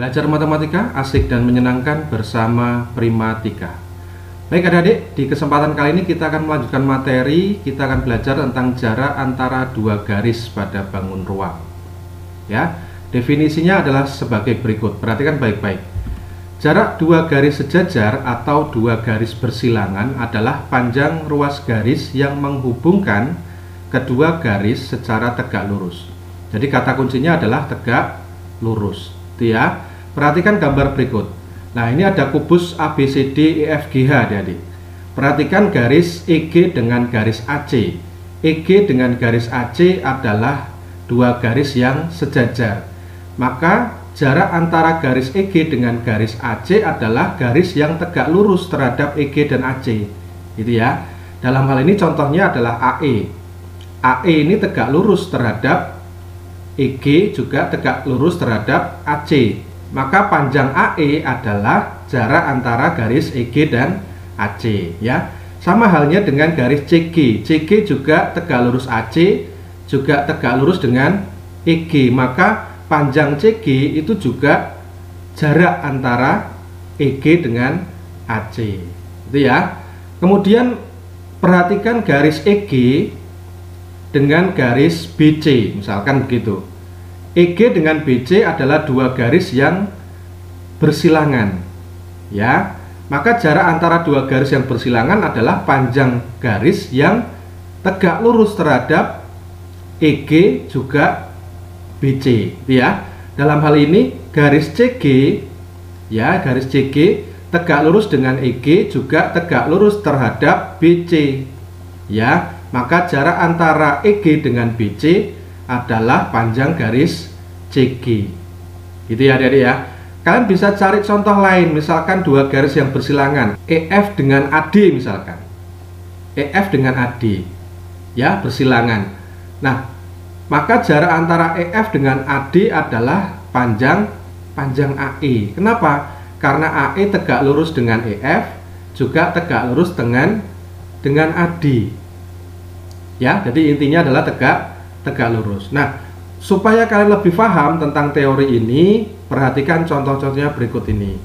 Belajar matematika asik dan menyenangkan bersama Primatika. Baik adik-adik, di kesempatan kali ini kita akan melanjutkan materi. Kita akan belajar tentang jarak antara dua garis pada bangun ruang. Ya, definisinya adalah sebagai berikut. Perhatikan baik-baik. Jarak dua garis sejajar atau dua garis bersilangan adalah panjang ruas garis yang menghubungkan kedua garis secara tegak lurus. Jadi kata kuncinya adalah tegak lurus. Ya, perhatikan gambar berikut. Nah, ini ada kubus ABCD EFGH, adik-adik. Perhatikan garis EG dengan garis AC. EG dengan garis AC adalah dua garis yang sejajar. Maka jarak antara garis EG dengan garis AC adalah garis yang tegak lurus terhadap EG dan AC. Gitu ya. Dalam hal ini contohnya adalah AE. AE ini tegak lurus terhadap EG, juga tegak lurus terhadap AC. Maka panjang AE adalah jarak antara garis EG dan AC, ya. Sama halnya dengan garis CG. CG juga tegak lurus AC, juga tegak lurus dengan EG. Maka panjang CG itu juga jarak antara EG dengan AC. Itu ya. Kemudian perhatikan garis EG dengan garis BC, misalkan begitu. EG dengan BC adalah dua garis yang bersilangan, ya. Maka jarak antara dua garis yang bersilangan adalah panjang garis yang tegak lurus terhadap EG juga BC, ya. Dalam hal ini garis CG, ya, garis CG tegak lurus dengan EG juga tegak lurus terhadap BC, ya. Maka jarak antara EG dengan BC adalah panjang garis CG. Gitu ya adik-adik ya. Kalian bisa cari contoh lain, misalkan dua garis yang bersilangan, EF dengan AD misalkan. EF dengan AD, ya, bersilangan. Nah, maka jarak antara EF dengan AD adalah panjang AE. Kenapa? Karena AE tegak lurus dengan EF, juga tegak lurus dengan AD. Ya, jadi intinya adalah tegak lurus. Nah, supaya kalian lebih paham tentang teori ini, perhatikan contoh-contohnya berikut ini.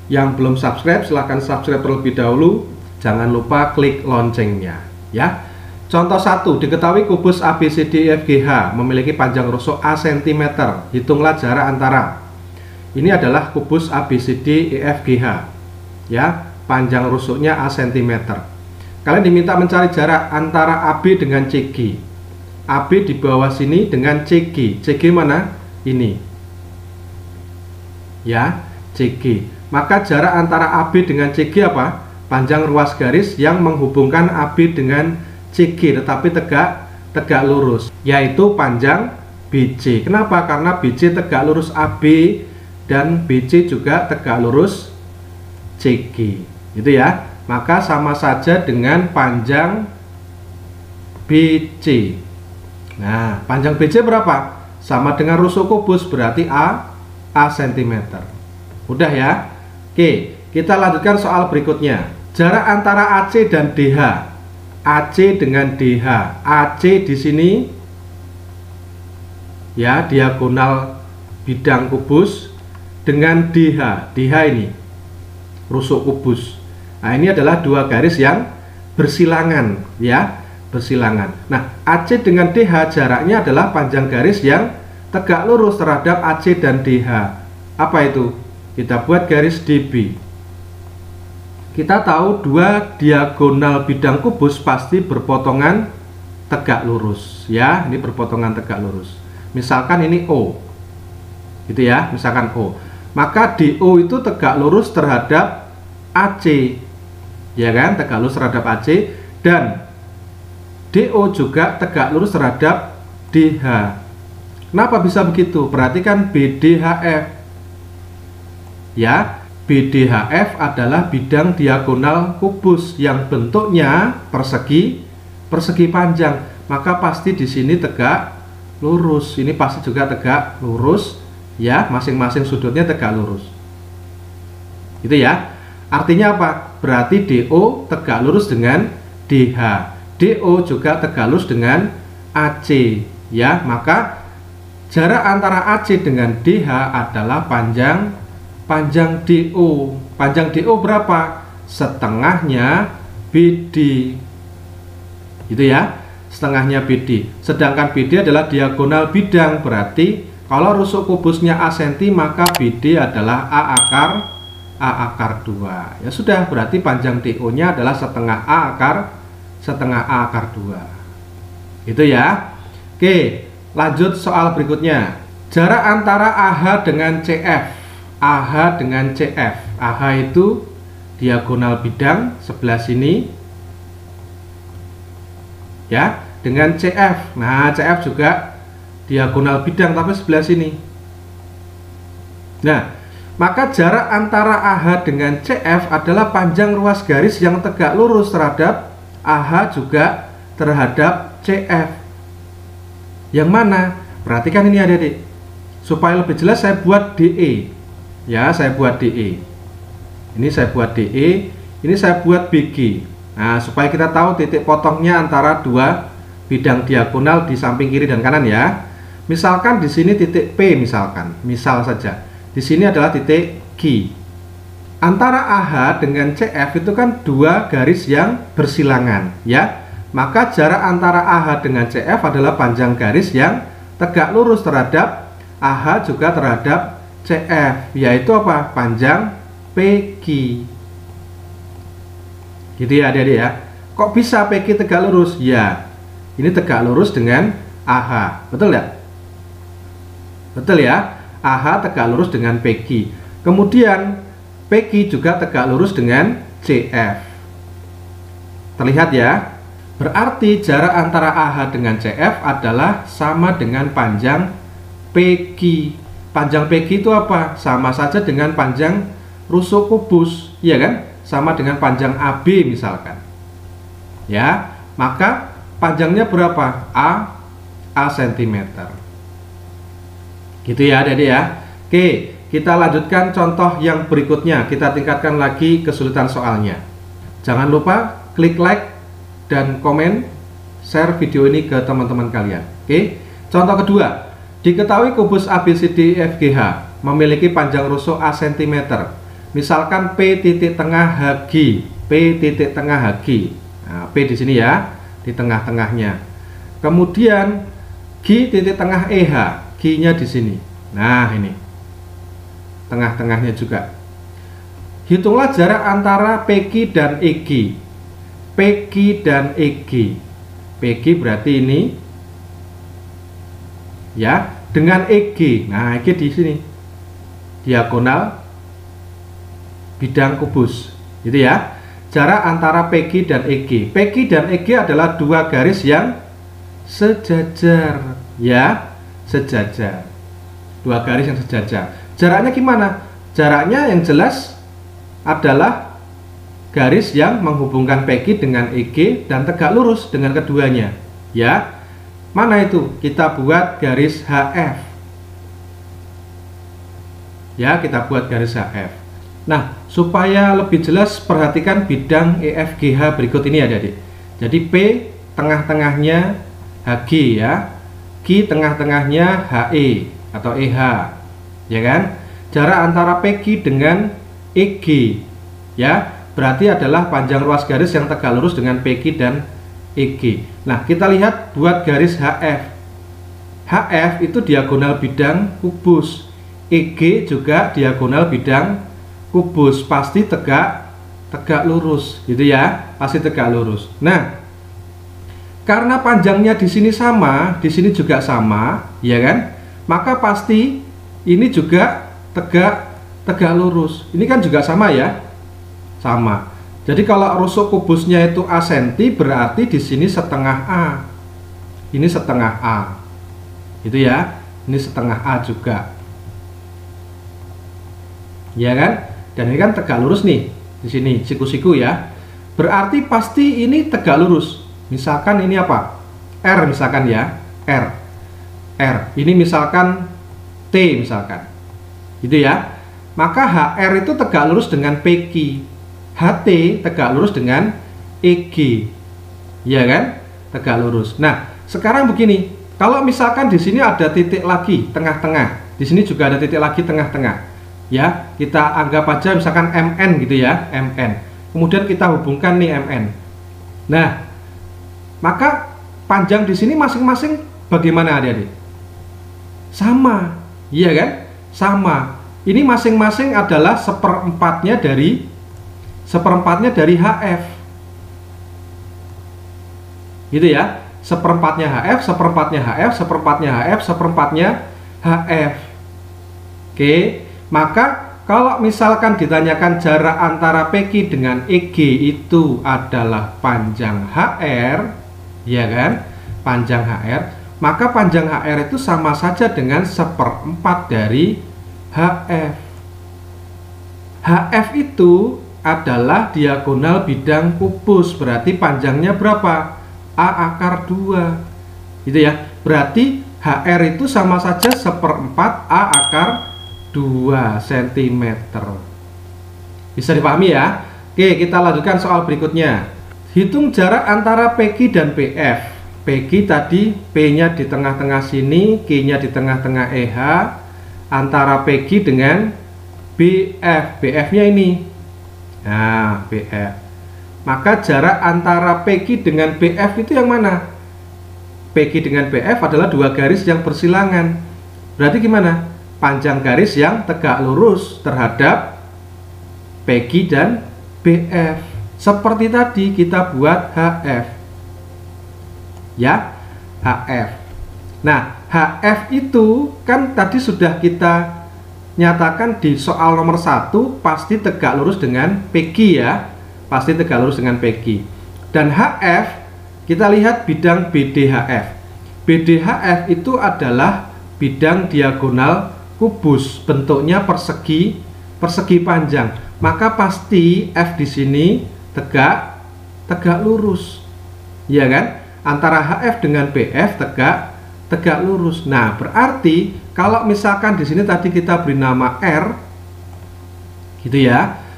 Yang belum subscribe, silahkan subscribe terlebih dahulu. Jangan lupa klik loncengnya, ya. Contoh 1, diketahui kubus ABCD EFGH memiliki panjang rusuk A cm. Hitunglah jarak antara. Ini adalah kubus ABCD EFGH, ya. Panjang rusuknya A cm. Kalian diminta mencari jarak antara AB dengan CG. AB di bawah sini dengan CG. CG mana? Ini. Ya, CG. Maka jarak antara AB dengan CG apa? Panjang ruas garis yang menghubungkan AB dengan CG tetapi tegak lurus, yaitu panjang BC. Kenapa? Karena BC tegak lurus AB dan BC juga tegak lurus CG. Gitu ya. Maka sama saja dengan panjang BC. Nah, panjang BC berapa? Sama dengan rusuk kubus, berarti A cm. Udah ya. Oke, kita lanjutkan soal berikutnya. Jarak antara AC dan DH. AC dengan DH. AC di sini, ya, diagonal bidang kubus, dengan DH. DH ini rusuk kubus. Nah, ini adalah dua garis yang bersilangan, ya, bersilangan. Nah, AC dengan DH jaraknya adalah panjang garis yang tegak lurus terhadap AC dan DH. Apa itu? Kita buat garis DB. Kita tahu dua diagonal bidang kubus pasti berpotongan tegak lurus, ya. Ini berpotongan tegak lurus. Misalkan ini O, gitu ya. Misalkan O, maka DO itu tegak lurus terhadap AC, ya kan, tegak lurus terhadap AC, dan DO juga tegak lurus terhadap DH. Kenapa bisa begitu? Perhatikan BDHF, ya. BDHF adalah bidang diagonal kubus yang bentuknya persegi panjang, maka pasti di sini tegak lurus. Ini pasti juga tegak lurus, ya. Masing-masing sudutnya tegak lurus. Gitu ya. Artinya apa? Berarti DO tegak lurus dengan DH. DO juga tegak lurus dengan AC, ya. Maka Jarak antara AC dengan DH adalah panjang DO. Panjang DO berapa? Setengahnya BD. Gitu ya. Setengahnya BD. Sedangkan BD adalah diagonal bidang, berarti kalau rusuk kubusnya A cm, maka BD adalah A akar 2. Ya sudah, berarti panjang DO nya adalah setengah A akar 2. Gitu ya. Oke, lanjut soal berikutnya. Jarak antara AH dengan CF. AH dengan CF. AH itu diagonal bidang sebelah sini. Ya, dengan CF. Nah, CF juga diagonal bidang tapi sebelah sini. Nah, maka jarak antara AH dengan CF adalah panjang ruas garis yang tegak lurus terhadap AH juga terhadap CF. Yang mana? Perhatikan ini adik-adik. Supaya lebih jelas saya buat DE. Ya, saya buat DE. Ini saya buat DE, ini saya buat BG. Nah, supaya kita tahu titik potongnya antara dua bidang diagonal di samping kiri dan kanan ya. Misalkan di sini titik P misalkan, misal saja. Di sini adalah titik Q. Antara AH dengan CF itu kan dua garis yang bersilangan, ya. Maka jarak antara AH dengan CF adalah panjang garis yang tegak lurus terhadap AH juga terhadap CF, yaitu apa? Panjang PQ. Gitu ya adik-adik ya. Kok bisa PQ tegak lurus? Ya, ini tegak lurus dengan AH, betul ya? Betul ya? AH tegak lurus dengan PQ. Kemudian PQ juga tegak lurus dengan CF. Terlihat ya? Berarti jarak antara AH dengan CF adalah sama dengan panjang PQ. Panjang PQ itu apa? Sama saja dengan panjang rusuk kubus, ya kan? Sama dengan panjang AB misalkan. Ya, maka panjangnya berapa? A cm. Gitu ya adik-adik ya. Oke, kita lanjutkan contoh yang berikutnya. Kita tingkatkan lagi kesulitan soalnya. Jangan lupa klik like dan komen, share video ini ke teman-teman kalian. Oke, contoh kedua. Diketahui kubus ABCDEFGH memiliki panjang rusuk A cm. Misalkan P titik tengah HG, P titik tengah HG. Nah, P di sini ya, di tengah-tengahnya. Kemudian G titik tengah EH, G-nya di sini. Nah, ini. Tengah-tengahnya juga. Hitunglah jarak antara PQ dan EG. PQ dan EG. PQ berarti ini ya, dengan EG. Nah, EG di sini. Diagonal bidang kubus. Gitu ya. Jarak antara PQ dan EG. PQ dan EG adalah dua garis yang sejajar, ya, sejajar. Dua garis yang sejajar. Jaraknya gimana? Jaraknya yang jelas adalah garis yang menghubungkan PQ dengan EG dan tegak lurus dengan keduanya, ya. Mana itu? Kita buat garis HF. Ya, kita buat garis HF. Nah, supaya lebih jelas perhatikan bidang EFGH berikut ini adik-adik. Jadi P tengah-tengahnya HG ya, Q tengah-tengahnya HE atau EH, ya kan? Jarak antara PQ dengan EG, ya, berarti adalah panjang ruas garis yang tegak lurus dengan PQ dan EG. Nah, kita lihat buat garis HF. HF itu diagonal bidang kubus, EG juga diagonal bidang kubus, pasti tegak lurus, gitu ya, pasti tegak lurus. Nah, karena panjangnya di sini sama, di sini juga sama, ya kan? Maka pasti ini juga tegak lurus. Ini kan juga sama ya, sama. Jadi kalau rusuk kubusnya itu A cm, berarti di sini setengah A. Ini setengah A, gitu ya. Ini setengah A juga, ya kan? Dan ini kan tegak lurus nih, di sini siku-siku ya. Berarti pasti ini tegak lurus. Misalkan ini apa? R misalkan ya, R. Ini misalkan T misalkan, gitu ya. Maka HR itu tegak lurus dengan PQ, HT tegak lurus dengan EG, ya kan? Tegak lurus. Nah, sekarang begini, Kalau misalkan di sini ada titik lagi tengah-tengah, di sini juga ada titik lagi tengah-tengah, ya kita anggap aja misalkan MN gitu ya, MN. Kemudian kita hubungkan nih MN. Nah, maka panjang di sini masing-masing bagaimana adik-adik? Sama, iya kan? Sama. Ini masing-masing adalah seperempatnya dari HF, gitu ya. Seperempatnya HF, seperempatnya HF, seperempatnya HF, seperempatnya HF. Oke, maka kalau misalkan ditanyakan jarak antara PQ dengan EG itu adalah panjang HR, ya kan? Panjang HR, maka panjang HR itu sama saja dengan seperempat dari HF. HF itu adalah diagonal bidang kubus, berarti panjangnya berapa? A akar 2, gitu ya. Berarti HR itu sama saja seperempat A akar 2 cm. Bisa dipahami ya? Oke, kita lanjutkan soal berikutnya. Hitung jarak antara PQ dan PF. PQ tadi P-nya di tengah-tengah sini, Q-nya di tengah-tengah EH, antara PQ dengan BF. BF-nya ini. Nah, BF. Maka jarak antara PQ dengan BF itu yang mana? PQ dengan BF adalah dua garis yang bersilangan. Berarti gimana? Panjang garis yang tegak lurus terhadap PQ dan BF. Seperti tadi kita buat HF. Ya, HF. Nah, HF itu kan tadi sudah kita nyatakan di soal nomor 1 pasti tegak lurus dengan PQ ya. Pasti tegak lurus dengan PQ. Dan HF, kita lihat bidang BDHF. BDHF itu adalah bidang diagonal kubus, bentuknya persegi panjang. Maka pasti F di sini tegak lurus. Ya kan? Antara HF dengan BF tegak lurus. Nah, berarti kalau misalkan di sini tadi kita beri nama R, gitu ya.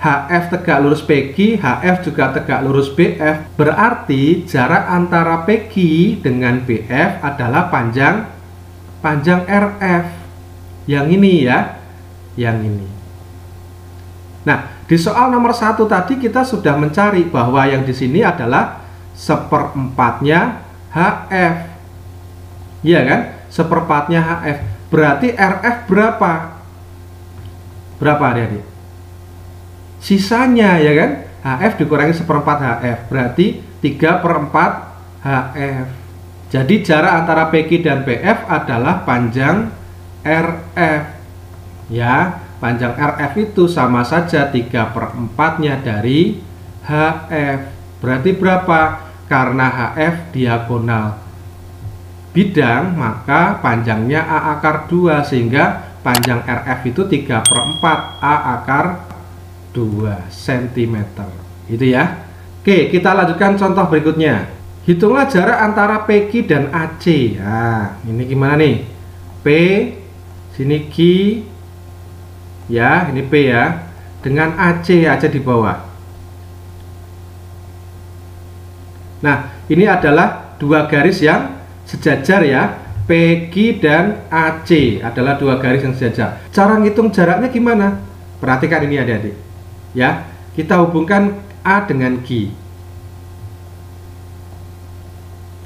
HF tegak lurus PQ, HF juga tegak lurus BF. Berarti jarak antara PQ dengan BF adalah panjang RF. Yang ini ya, yang ini. Nah, di soal nomor 1 tadi kita sudah mencari bahwa yang di sini adalah seperempatnya HF. Iya kan? Seperempatnya HF. Berarti RF berapa? Berapa adik-adik? Sisanya ya kan, HF dikurangi seperempat HF, berarti 3/4 HF. Jadi jarak antara PQ dan BF adalah panjang RF. Ya, panjang RF itu sama saja 3/4-nya dari HF. Berarti berapa? Karena HF diagonal bidang, maka panjangnya A akar 2, sehingga panjang RF itu 3/4 A akar 2 cm. Itu ya. Oke, kita lanjutkan contoh berikutnya. Hitunglah jarak antara PQ dan AC. Nah, ini gimana nih? P, sini Q, ya, ini P ya. Dengan AC di bawah. Nah, ini adalah dua garis yang sejajar ya. PQ dan AC adalah dua garis yang sejajar. Cara ngitung jaraknya gimana? Perhatikan ini adik-adik. Ya, kita hubungkan A dengan Q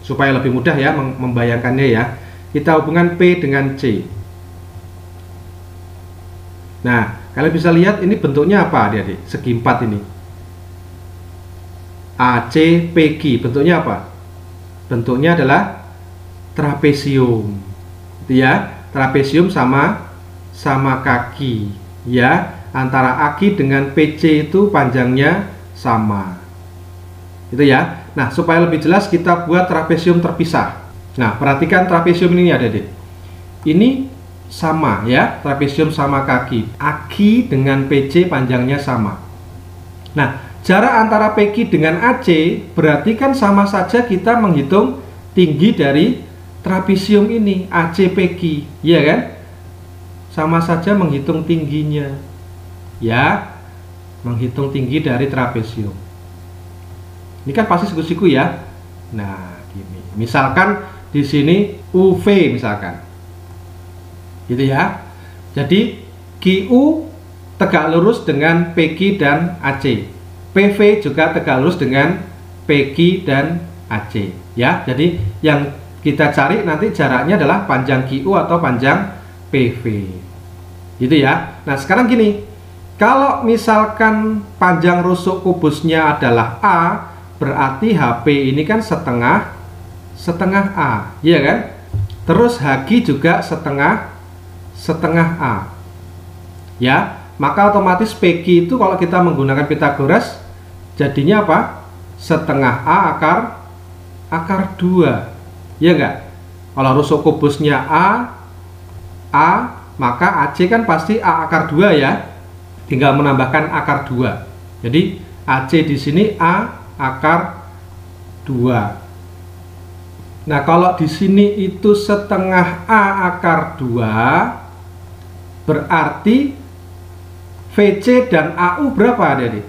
supaya lebih mudah ya membayangkannya ya. Kita hubungkan P dengan C. Nah, kalian bisa lihat ini bentuknya apa adik-adik? Segi 4 ini. AC PQ bentuknya apa? Bentuknya adalah trapesium. Itu ya, trapesium sama kaki ya. Antara AK dengan PC itu panjangnya sama. Itu ya. Nah, supaya lebih jelas kita buat trapesium terpisah. Nah, perhatikan trapesium ini ada, Dek. Ini sama ya, trapesium sama kaki. AK dengan PC panjangnya sama. Nah, jarak antara PQ dengan AC berarti kan sama saja kita menghitung tinggi dari trapesium ini, AC PQ, ya kan? Sama saja menghitung tingginya. Ya, menghitung tinggi dari trapesium. Ini kan pasti siku-siku ya. Nah, gini. Misalkan di sini UV misalkan. Gitu ya. Jadi QU tegak lurus dengan PQ dan AC. PV juga tegak lurus dengan PQ dan AC. Ya, jadi yang kita cari nanti jaraknya adalah panjang QU atau panjang PV. Gitu ya. Nah, sekarang gini. Kalau misalkan panjang rusuk kubusnya adalah A, berarti HP ini kan setengah A, iya kan? Terus HG juga setengah A. Ya, maka otomatis PQ itu kalau kita menggunakan Pythagoras jadinya apa? Setengah A akar 2. Iya enggak? Kalau rusuk kubusnya A, maka AC kan pasti A akar 2 ya. Tinggal menambahkan akar 2. Jadi AC di sini A akar 2. Nah, kalau di sini itu setengah A akar 2, berarti VC dan AU berapa, Adik?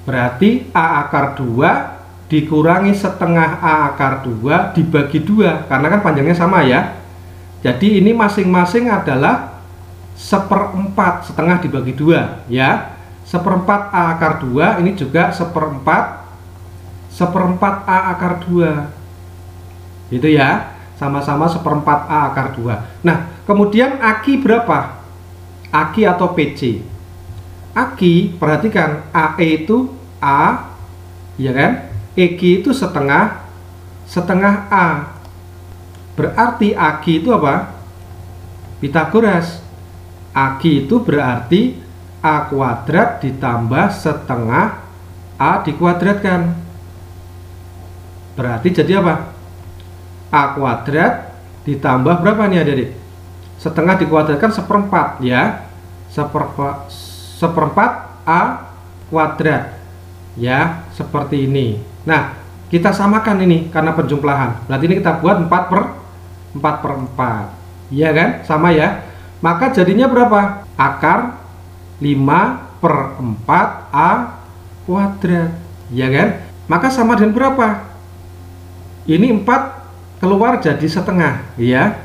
Berarti A akar 2 dikurangi setengah A akar 2 dibagi 2, karena kan panjangnya sama ya. Jadi ini masing-masing adalah 1/4, setengah dibagi 2 ya. 1/4 A akar 2 ini juga 1/4 A akar 2. Gitu ya. Sama-sama 1/4 A akar 2. Nah, kemudian AQ berapa? AQ atau PC. AQ, perhatikan, AE itu A, ya kan? EQ itu setengah A. Berarti AQ itu apa? Pythagoras. AQ itu berarti A kuadrat ditambah setengah A dikuadratkan. Berarti jadi apa? A kuadrat ditambah berapa nih adik-adik? Setengah dikuadratkan 1/4 ya. 1/4 A kuadrat ya, seperti ini. Nah, kita samakan ini karena penjumlahan. Berarti ini kita buat 4/4. Iya kan? Sama ya. Maka jadinya berapa? Akar 5/4 A kuadrat. Ya kan? Maka sama dengan berapa? Ini 4 keluar jadi setengah, ya.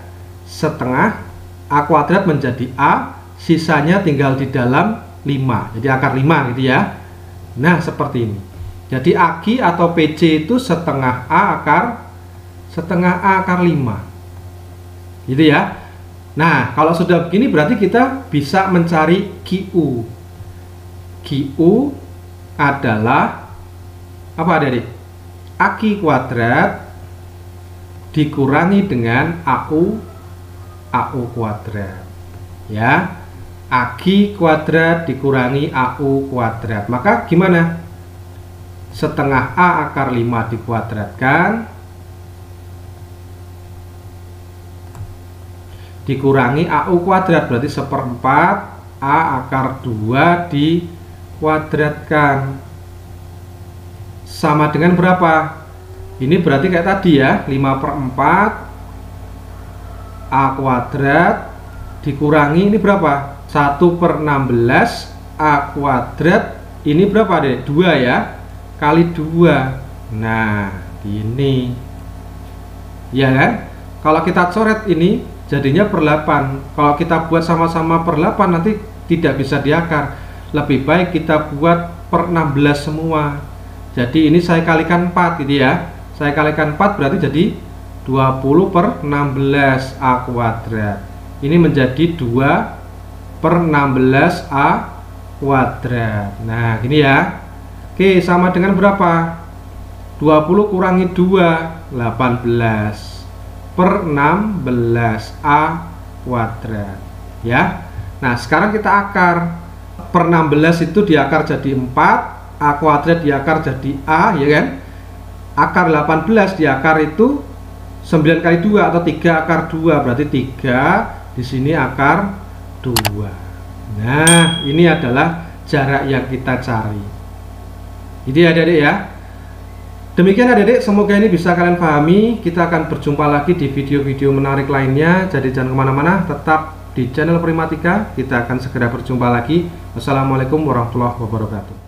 Setengah A kuadrat menjadi A, sisanya tinggal di dalam 5. Jadi akar 5 gitu ya. Nah, seperti ini. Jadi AQ atau PC itu setengah A akar 5. Gitu ya. Nah, kalau sudah begini berarti kita bisa mencari QU. QU adalah apa, Adik? AQ kuadrat dikurangi dengan AU kuadrat. Ya. AQ kuadrat dikurangi AU kuadrat. Maka gimana? Setengah A akar 5 dikuadratkan dikurangi AU kuadrat, berarti 1/4 A akar 2 dikuadratkan. Sama dengan berapa? Ini berarti kayak tadi ya, 5/4 A kuadrat dikurangi ini berapa? 1/16 A kuadrat, ini berapa deh? 2 ya, kali 2. Nah, ini ya kan? Kalau kita coret ini jadinya per 8. Kalau kita buat sama-sama per 8 nanti tidak bisa diakar. Lebih baik kita buat per 16 semua. Jadi ini saya kalikan 4 gitu ya. Saya kalikan 4 berarti jadi 20/16 A kuadrat. Ini menjadi 2/16 A kuadrat. Nah, gini ya. Oke, sama dengan berapa? 20 kurangi 2, 18 per 16 A kuadrat ya. Nah, sekarang kita akar. Per 16 itu diakar jadi 4, A kuadrat diakar jadi A, ya kan? Akar 18 diakar itu 9 kali 2 atau 3 akar 2, berarti 3, di sini akar 2. Nah, ini adalah jarak yang kita cari. Ini adik-adik ya. Demikian adik-adik, semoga ini bisa kalian pahami. Kita akan berjumpa lagi di video-video menarik lainnya. Jadi jangan kemana-mana, tetap di channel Primatika. Kita akan segera berjumpa lagi. Wassalamualaikum warahmatullahi wabarakatuh.